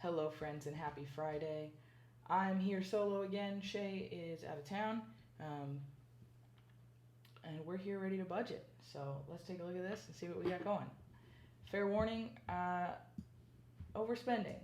Hello, friends, and happy Friday. I'm here solo again. Shay is out of town, and we're here ready to budget. So let's take a look at this and see what we got going. Fair warning, overspending.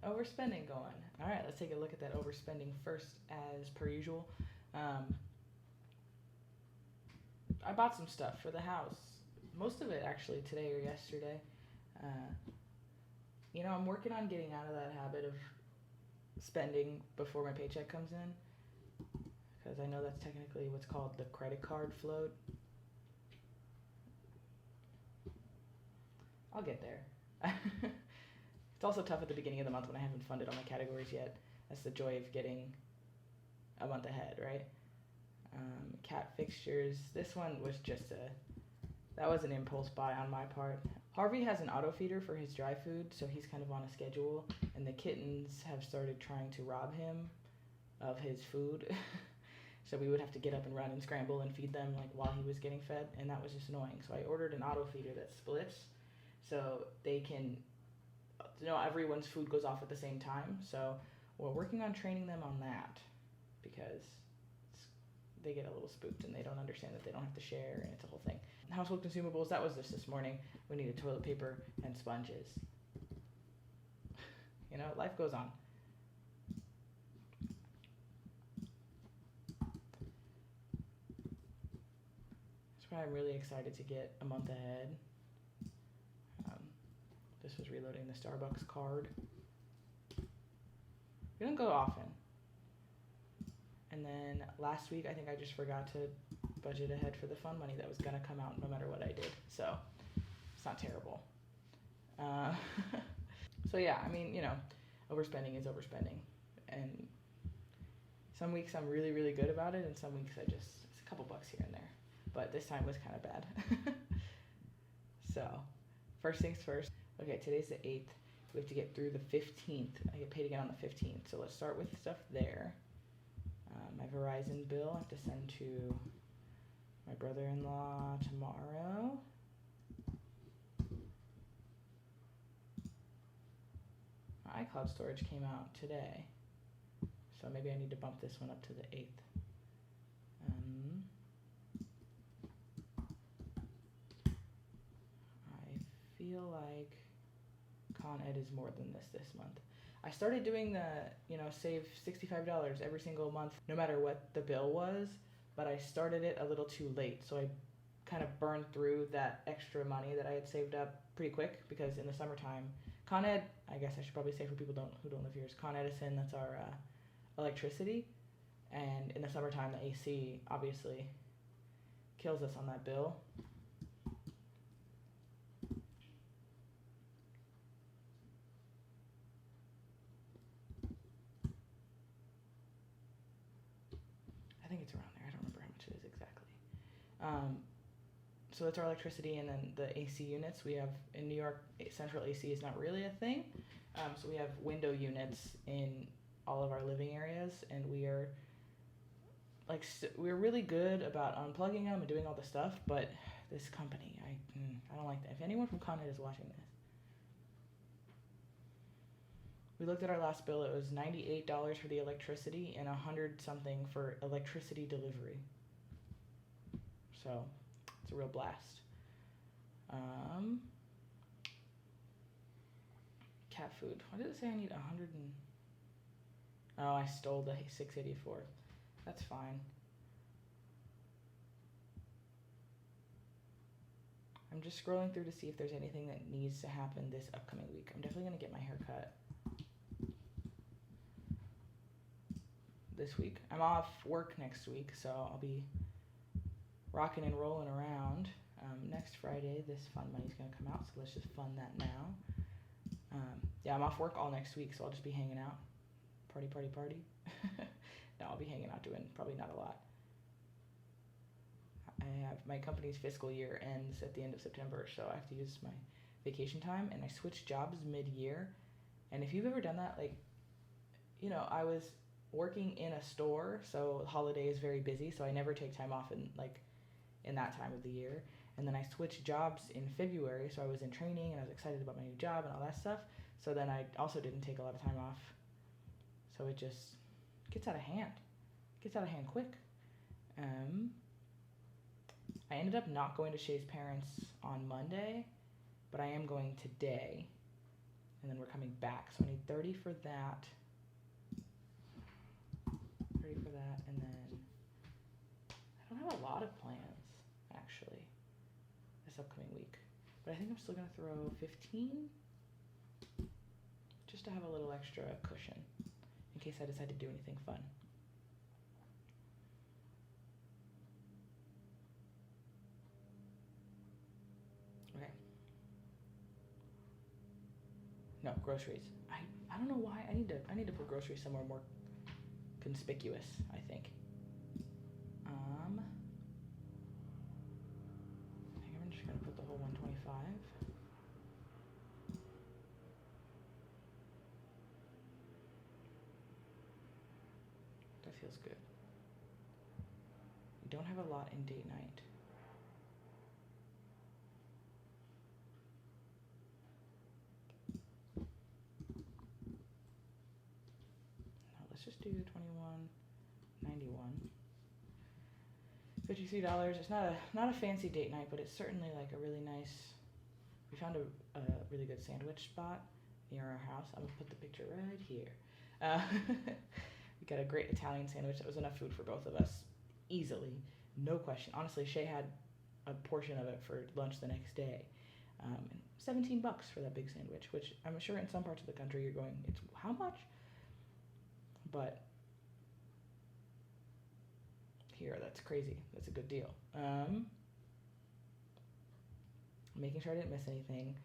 Overspending going. All right, let's take a look at that overspending first, as per usual. I bought some stuff for the house. Most of it actually today or yesterday. I'm working on getting out of that habit of spending before my paycheck comes in, because I know that's technically what's called the credit card float. I'll get there. It's also tough at the beginning of the month when I haven't funded all my categories yet. That's the joy of getting a month ahead, right? Cat fixtures. This one was that was an impulse buy on my part. Harvey has an auto feeder for his dry food, so he's kind of on a schedule, and the kittens have started trying to rob him of his food. So we would have to get up and run and scramble and feed them while he was getting fed, and that was just annoying. So I ordered an auto feeder that splits, so they can, everyone's food goes off at the same time. So we're working on training them on that, because they get a little spooked and they don't understand that they don't have to share, and it's a whole thing. Household consumables, that was just this morning. We needed toilet paper and sponges. Life goes on. That's why I'm really excited to get a month ahead. This was reloading the Starbucks card. We don't go often. And then last week, I think I just forgot to budget ahead for the fund money that was going to come out no matter what I did. So it's not terrible. So yeah, overspending is overspending. And some weeks I'm really, really good about it, and some weeks it's a couple bucks here and there. But this time was kind of bad. So first things first. Okay, today's the 8th. We have to get through the 15th. I get paid again on the 15th. So let's start with stuff there. My Verizon bill I have to send to my brother-in-law tomorrow. My iCloud storage came out today, so maybe I need to bump this one up to the 8th. I feel like Con Ed is more than this month. I started doing the, save $65 every single month, no matter what the bill was, but I started it a little too late. So I kind of burned through that extra money that I had saved up pretty quick, because in the summertime, Con Ed, I guess I should probably say for people who don't live here, is Con Edison, that's our electricity. And in the summertime, the AC obviously kills us on that bill. I think it's around there. I don't remember how much it is exactly. So that's our electricity, and then the AC units. We have, in New York, central AC is not really a thing. So we have window units in all of our living areas, and we're really good about unplugging them and doing all the stuff, but this company, I don't like that. If anyone from Con Ed is watching this, we looked at our last bill. It was $98 for the electricity and $100 something for electricity delivery. So it's a real blast. Cat food. Why did it say I need 100 and... Oh, I stole the 684. That's fine. I'm just scrolling through to see if there's anything that needs to happen this upcoming week. I'm definitely going to get my hair cut this week. I'm off work next week, so I'll be rocking and rolling around. Next Friday, this fund money's going to come out, so let's just fund that now. I'm off work all next week, so I'll just be hanging out. Party. No, I'll be hanging out doing probably not a lot. I have my company's fiscal year ends at the end of September, so I have to use my vacation time, and I switched jobs mid-year. And if you've ever done that, I was working in a store, so the holiday is very busy, so I never take time off in that time of the year. And then I switched jobs in February, so I was in training and I was excited about my new job and all that stuff. So then I also didn't take a lot of time off. So it just gets out of hand. Gets out of hand quick. I ended up not going to Shay's parents on Monday, but I am going today. And then we're coming back. So I need 30 for that. 30 for that. And then I don't have a lot of plans, actually, this upcoming week. But I think I'm still going to throw 15 just to have a little extra cushion in case I decide to do anything fun. Okay. No, groceries. I don't know why. I need to put groceries somewhere more conspicuous, I think. I think I'm just gonna put the whole 125. That feels good. We don't have a lot in date night. Let's just do 21.91. $53. It's not a fancy date night, but it's certainly like a really nice. We found a really good sandwich spot near our house. I'm gonna put the picture right here. We got a great Italian sandwich that was enough food for both of us, easily, no question. Honestly, Shay had a portion of it for lunch the next day. And $17 for that big sandwich, which I'm sure in some parts of the country you're going, it's how much? But here, that's crazy. That's a good deal. Making sure I didn't miss anything.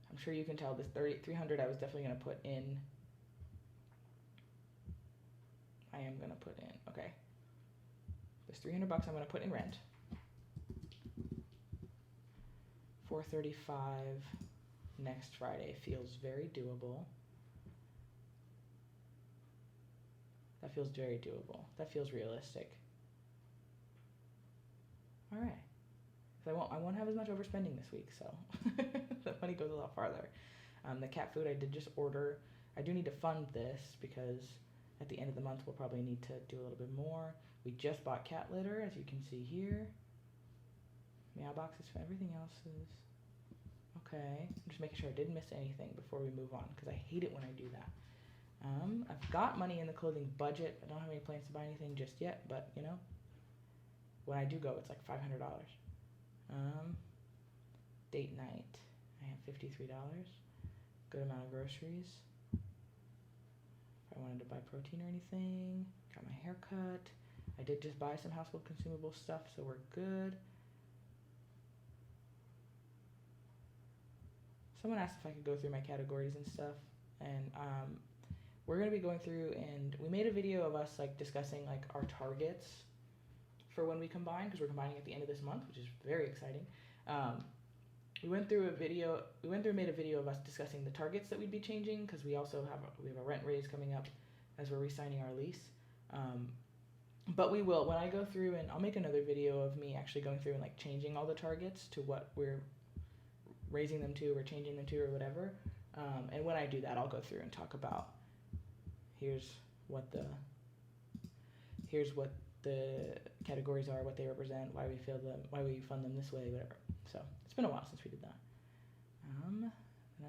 I'm sure you can tell this 300 I was definitely going to put in. I am going to put in, okay. This $300 I'm going to put in rent. $435 next Friday feels very doable. That feels very doable. That feels realistic. All right. I won't have as much overspending this week, so the money goes a lot farther. The cat food I did just order. I do need to fund this because at the end of the month we'll probably need to do a little bit more. We just bought cat litter, as you can see here. Meow boxes for everything else is okay. I'm just making sure I didn't miss anything before we move on because I hate it when I do that. I've got money in the clothing budget. I don't have any plans to buy anything just yet, but you know, when I do go, it's like $500. Date night. I have $53. Good amount of groceries. If I wanted to buy protein or anything. Got my hair cut. I did just buy some household consumable stuff, so we're good. Someone asked if I could go through my categories and stuff, and we're going to be going through, and we made a video of us like discussing like our targets for when we combine, because we're combining at the end of this month, which is very exciting. We went through and made a video of us discussing the targets that we'd be changing, because we also have a rent raise coming up as we're re-signing our lease. But we will, when I go through, and I'll make another video of me actually going through and like changing all the targets to what we're raising them to or changing them to or whatever. And when I do that, I'll go through and talk about here's what the categories are, what they represent, why we feel them, why we fund them this way, whatever. So it's been a while since we did that.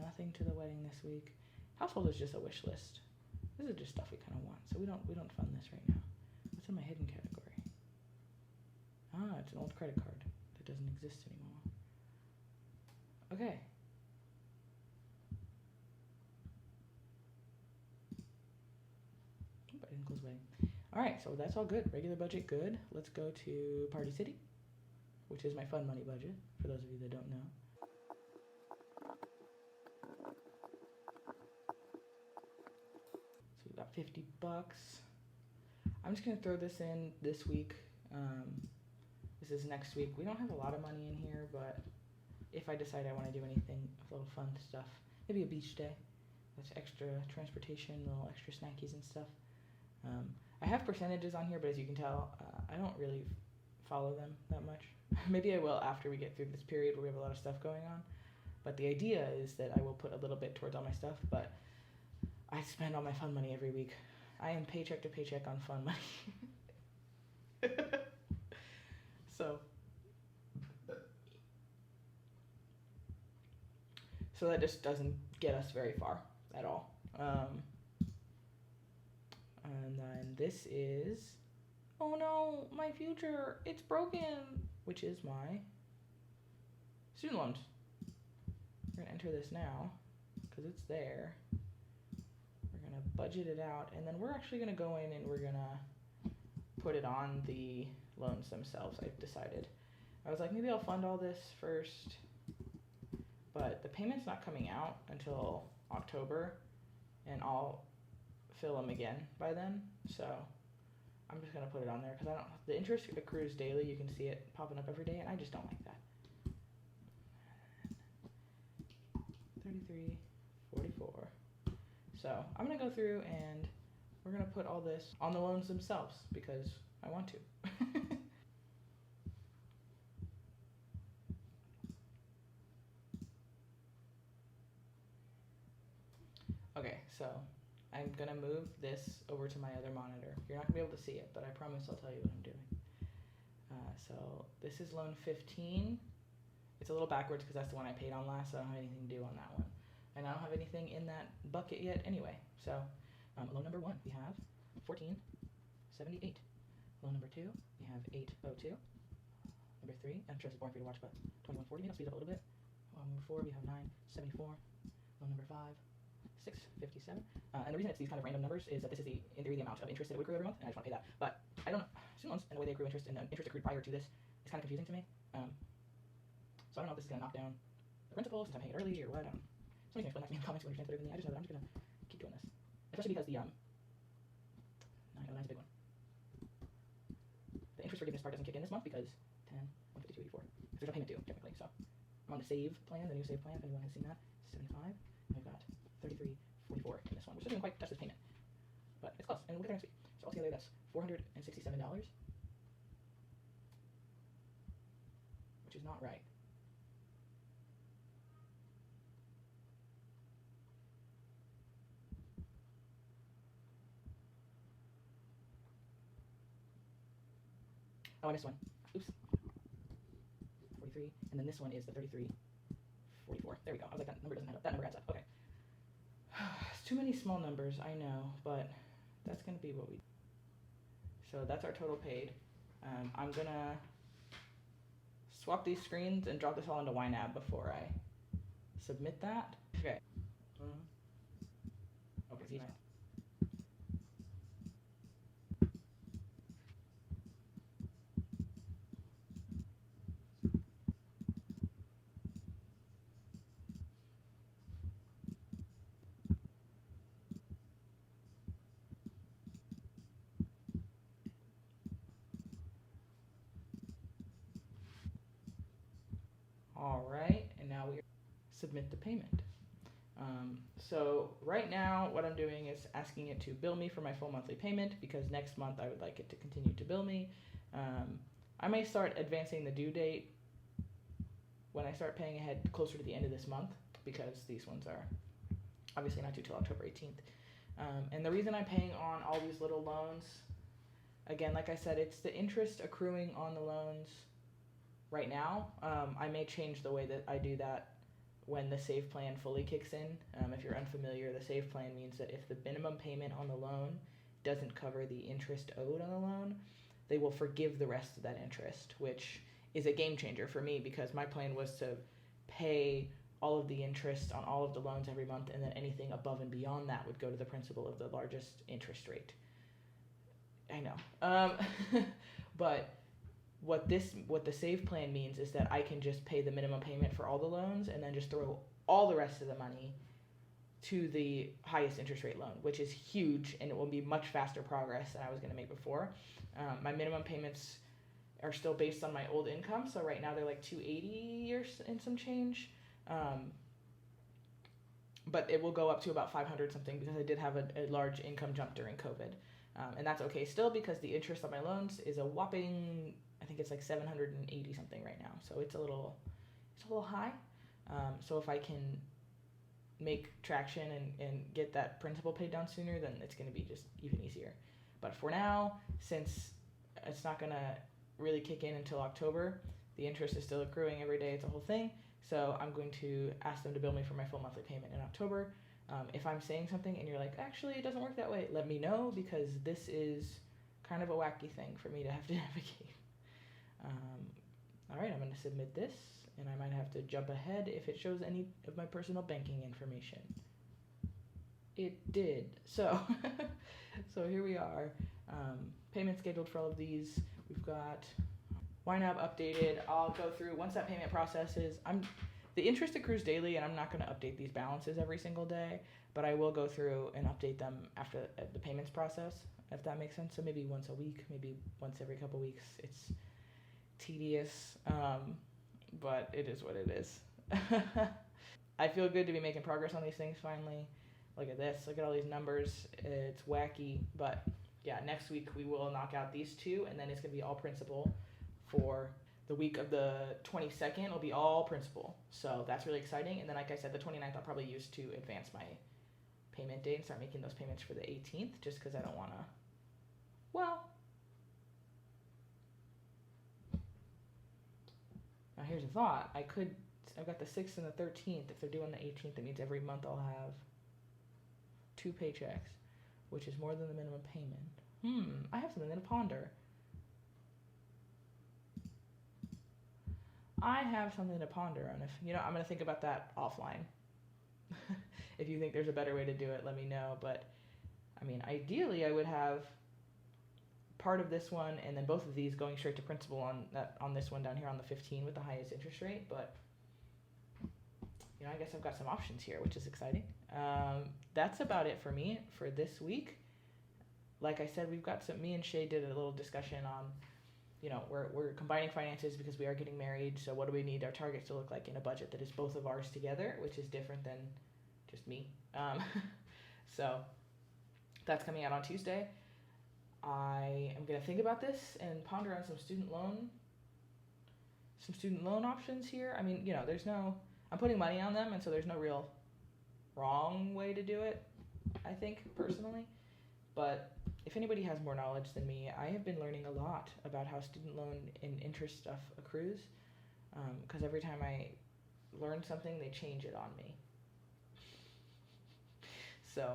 Nothing to the wedding this week. Household is just a wish list. This is just stuff we kind of want, so we don't fund this right now. What's in my hidden category? It's an old credit card that doesn't exist anymore. Okay. I didn't close wedding. All right, so that's all good. Regular budget, good. Let's go to Party City, which is my fun money budget, for those of you that don't know. So we got $50. I'm just going to throw this in this week. This is next week. We don't have a lot of money in here, but if I decide I want to do anything, a little fun stuff, maybe a beach day. That's extra transportation, little extra snackies and stuff. I have percentages on here, but as you can tell, I don't really follow them that much. Maybe I will after we get through this period where we have a lot of stuff going on. But the idea is that I will put a little bit towards all my stuff, but I spend all my fun money every week. I am paycheck to paycheck on fun money. So that just doesn't get us very far at all. And then this is, oh no, my future, it's broken, which is my student loans. We're gonna enter this now because it's there. We're gonna budget it out, and then we're actually gonna go in and we're gonna put it on the loans themselves. I've decided. I was like, maybe I'll fund all this first, but the payment's not coming out until October, and I'll fill them again by then. So I'm just gonna put it on there because the interest accrues daily. You can see it popping up every day, and I just don't like that. 33.44. So I'm gonna go through and we're gonna put all this on the loans themselves because I want to. Okay, so I'm gonna move this over to my other monitor. You're not gonna be able to see it, but I promise I'll tell you what I'm doing. So this is loan 15. It's a little backwards because that's the one I paid on last, so I don't have anything due on that one. And I don't have anything in that bucket yet anyway. So loan number 1, we have 1478. Loan number 2, we have 802. Number 3, I'm sure this is boring for you to watch, but 2140. I'll speed up a little bit. Loan number 4, we have 974. Loan number 5, 657. And the reason it's these kind of random numbers is that this is in theory the amount of interest that would accrue every month, and I just want to pay that. But I don't know, student loans and the way they accrue interest and the interest accrued prior to this is kind of confusing to me. So I don't know if this is going to knock down the principal since I'm paying it early or what. Somebody can explain that to me in the comments when you're transferring everything. I just know that I'm just going to keep doing this, especially because the 909 is a big one. The interest forgiveness part doesn't kick in this month because 10, 152.84. There's no payment due technically. So I'm on the save plan, the new save plan. If anyone has seen that, 75. And we've got 33.44 in this one, which doesn't even quite touch this payment, but it's close. And we'll get there next week. So altogether, that's $467, which is not right. Oh, I missed one. Oops. 43, and then this one is the 33.44. There we go. I was like, that number doesn't add up. That number adds up. Okay. It's too many small numbers, I know, but that's going to be what we do. So that's our total paid. I'm going to swap these screens and drop this all into YNAB before I submit that. Okay. Okay, see. All right, and now we submit the payment. So right now what I'm doing is asking it to bill me for my full monthly payment because next month I would like it to continue to bill me. I may start advancing the due date when I start paying ahead closer to the end of this month because these ones are obviously not due till October 18th. And the reason I'm paying on all these little loans, again, like I said, it's the interest accruing on the loans right now. I may change the way that I do that when the save plan fully kicks in. If you're unfamiliar, the save plan means that if the minimum payment on the loan doesn't cover the interest owed on the loan, they will forgive the rest of that interest, which is a game changer for me because my plan was to pay all of the interest on all of the loans every month, and then anything above and beyond that would go to the principal of the largest interest rate. I know. But what the save plan means is that I can just pay the minimum payment for all the loans and then just throw all the rest of the money to the highest interest rate loan, which is huge, and it will be much faster progress than I was going to make before. My minimum payments are still based on my old income, so right now they're like $280 or and some change. But it will go up to about $500 something because I did have a large income jump during COVID. And that's okay still because the interest on my loans is a whopping, I think it's like $780 something right now. So it's a little high. So if I can make traction and get that principal paid down sooner, then it's going to be just even easier. But for now, since it's not going to really kick in until October, the interest is still accruing every day. It's a whole thing. So I'm going to ask them to bill me for my full monthly payment in October. If I'm saying something and you're like, actually, it doesn't work that way, let me know, because this is kind of a wacky thing for me to have to navigate. All right, I'm going to submit this, and I might have to jump ahead if it shows any of my personal banking information. It did. So, so here we are. Payment scheduled for all of these. We've got YNAB updated. I'll go through once that payment processes. The interest accrues daily, and I'm not going to update these balances every single day, but I will go through and update them after the payments process, if that makes sense. So maybe once a week, maybe once every couple weeks. It's tedious, but it is what it is. I feel good to be making progress on these things finally. Look at this. Look at all these numbers. It's wacky, but yeah, next week we will knock out these two, and then it's going to be all principal for the week of the 22nd. It'll be all principal. So that's really exciting. And then, like I said, the 29th I'll probably use to advance my payment date and start making those payments for the 18th, just because I don't want to, well, now here's a thought. I've got the 6th and the 13th. If they're due on the 18th, that means every month I'll have 2 paychecks, which is more than the minimum payment. I have something to ponder. I have something to ponder on. If I'm going to think about that offline. If you think there's a better way to do it, let me know. But I mean, ideally, I would have part of this one and then both of these going straight to principal on this one down here on the 15 with the highest interest rate. But I guess I've got some options here, which is exciting. That's about it for me for this week. Like I said, me and Shay did a little discussion on, we're combining finances because we are getting married. So what do we need our targets to look like in a budget that is both of ours together, which is different than just me. So that's coming out on Tuesday. I am going to think about this and ponder on some student loan options here. I mean, I'm putting money on them, and so there's no real wrong way to do it, I think, personally. But if anybody has more knowledge than me, I have been learning a lot about how student loan and interest stuff accrues, because every time I learn something, they change it on me. So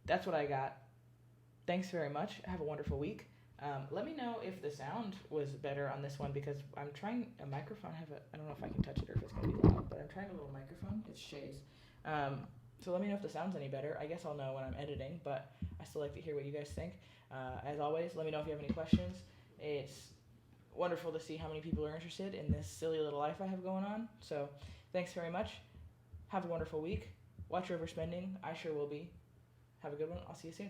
that's what I got. Thanks very much. Have a wonderful week. Let me know if the sound was better on this one, because I'm trying a microphone. I don't know if I can touch it or if it's going to be loud, but I'm trying a little microphone. It's Shay's. So let me know if the sound's any better. I guess I'll know when I'm editing, but I still like to hear what you guys think. As always, let me know if you have any questions. It's wonderful to see how many people are interested in this silly little life I have going on. So thanks very much. Have a wonderful week. Watch your overspending. I sure will be. Have a good one. I'll see you soon.